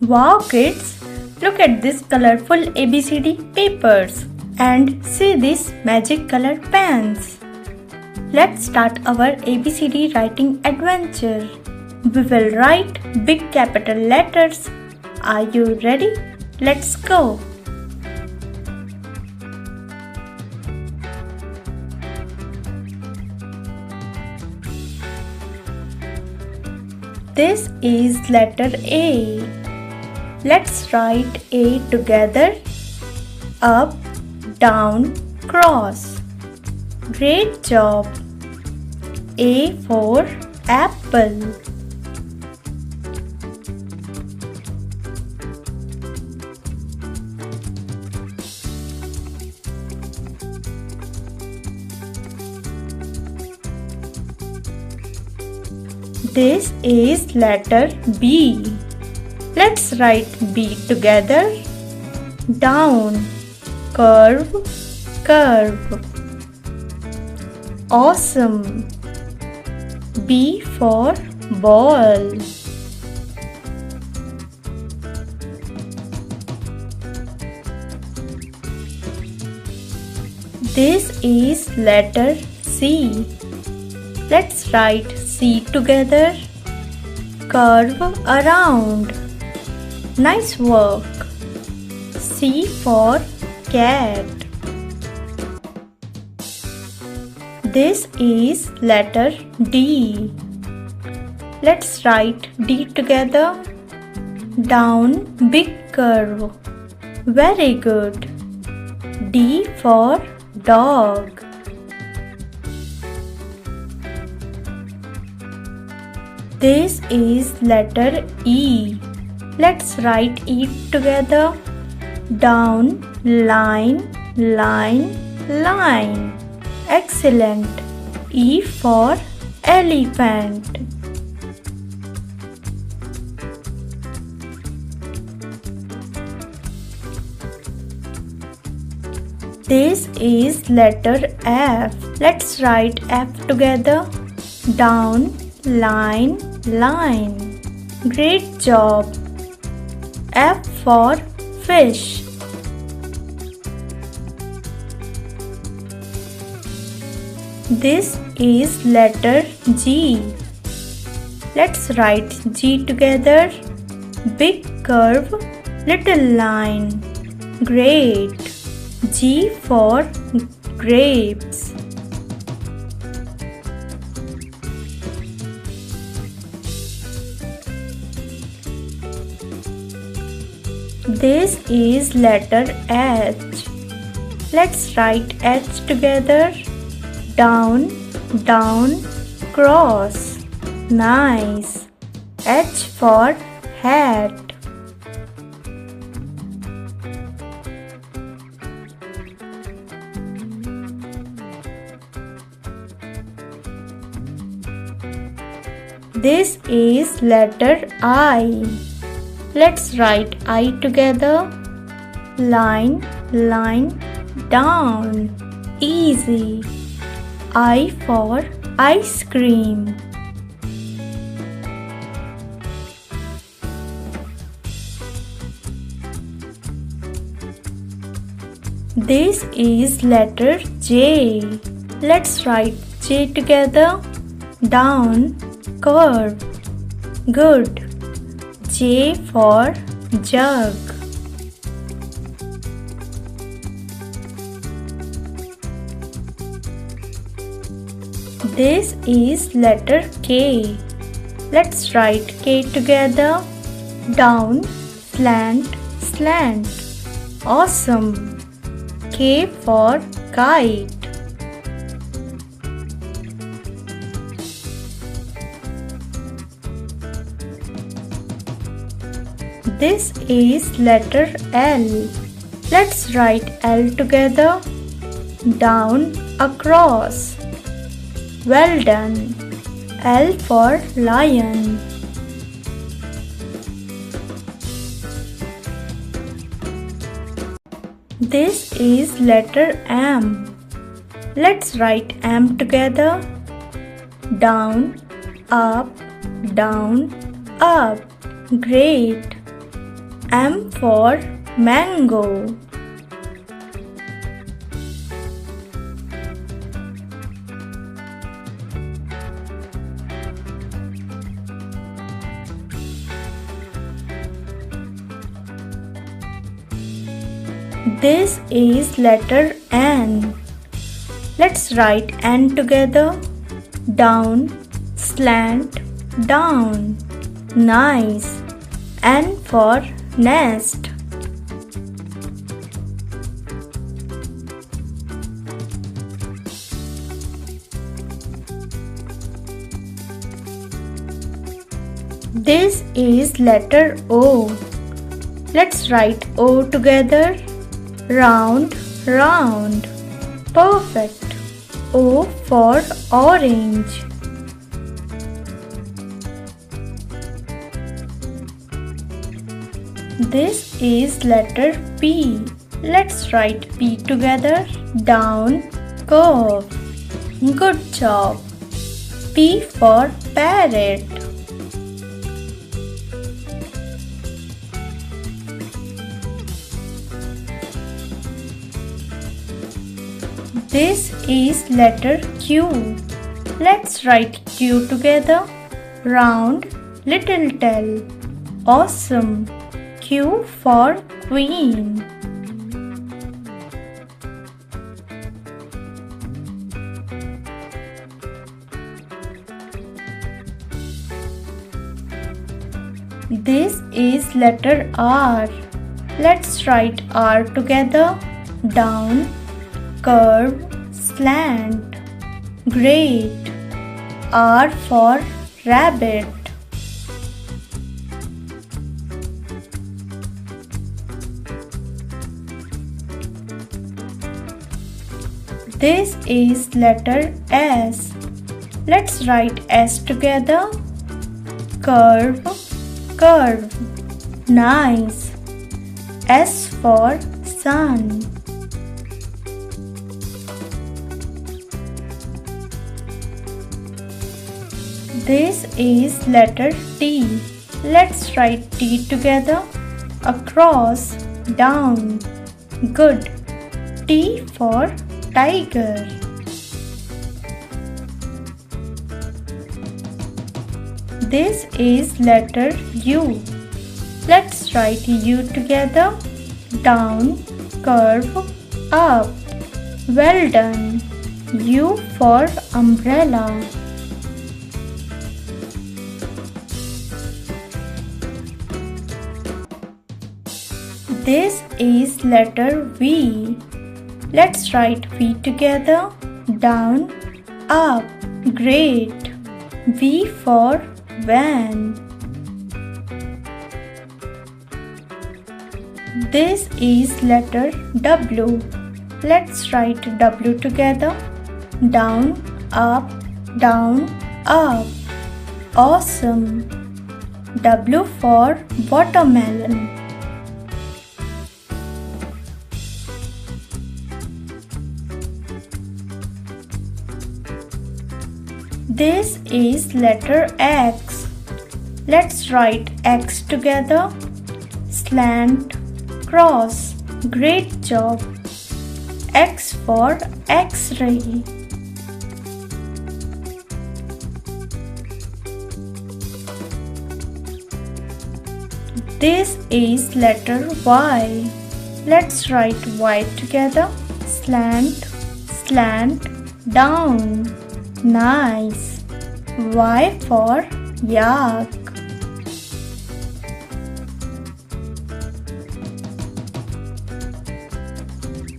Wow kids, look at this colorful ABCD papers and see these magic color pens. Let's start our ABCD writing adventure. We will write big capital letters. Are you ready? Let's go. This is letter A. Let's write A together. Up, down, cross. Great job. A for apple. This is letter B. Let's write B together. Down, curve, curve. Awesome. B for ball. This is letter C. Let's write C together. Curve around. Nice work. C for cat. This is letter D. Let's write D together. Down, big curve. Very good. D for dog. This is letter E. Let's write E together. Down, line, line, line. Excellent. E for elephant. This is letter F. Let's write F together. Down, line, line. Great job. F for fish. This is letter G. Let's write G together. Big curve, little line. Great. G for grapes. This is letter H. Let's write H together. Down, down, cross. Nice. H for hat. This is letter I. Let's write I together. Line, line, down. Easy. I for ice cream. This is letter J. Let's write J together. Down, curve. Good. J for jug. This is letter K. Let's write K together. Down, slant, slant. Awesome. K for kite. This is letter L. Let's write L together. Down, across. Well done. L for lion. This is letter M. Let's write M together. Down, up, down, up. Great. M for mango. This is letter N. Let's write N together. Down, slant, down. Nice. N for nest. This is letter O. Let's write O together. Round, round. Perfect. O for orange. This is letter P. Let's write P together. Down, curve. Good job. P for parrot. This is letter Q. Let's write Q together. Round, little tail. Awesome. Q for queen. This is letter R. Let's write R together. Down, curve, slant. Great. R for rabbit. This is letter S. Let's write S together. Curve, curve. Nice. S for sun. This is letter T. Let's write T together. Across, down. Good. T for tiger. This is letter U. Let's write U together. Down, curve, up. Well done. U for umbrella. This is letter V. Let's write V together. Down, up. Great. V for van. This is letter W. Let's write W together. Down, up, down, up. Awesome. W for watermelon. This is letter X. Let's write X together. Slant, cross. Great job. X for X-ray. This is letter Y. Let's write Y together. Slant, slant, down. Nice. Y for yak.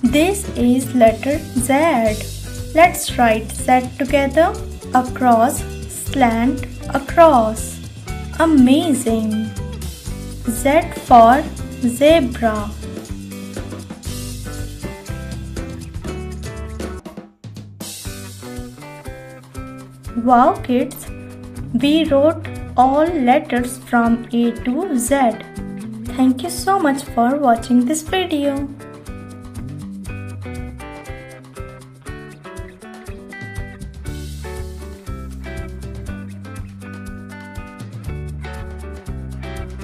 This is letter Z. Let's write Z together. Across, slant, across. Amazing. Z for zebra. Wow kids, we wrote all letters from A to Z. Thank you so much for watching this video.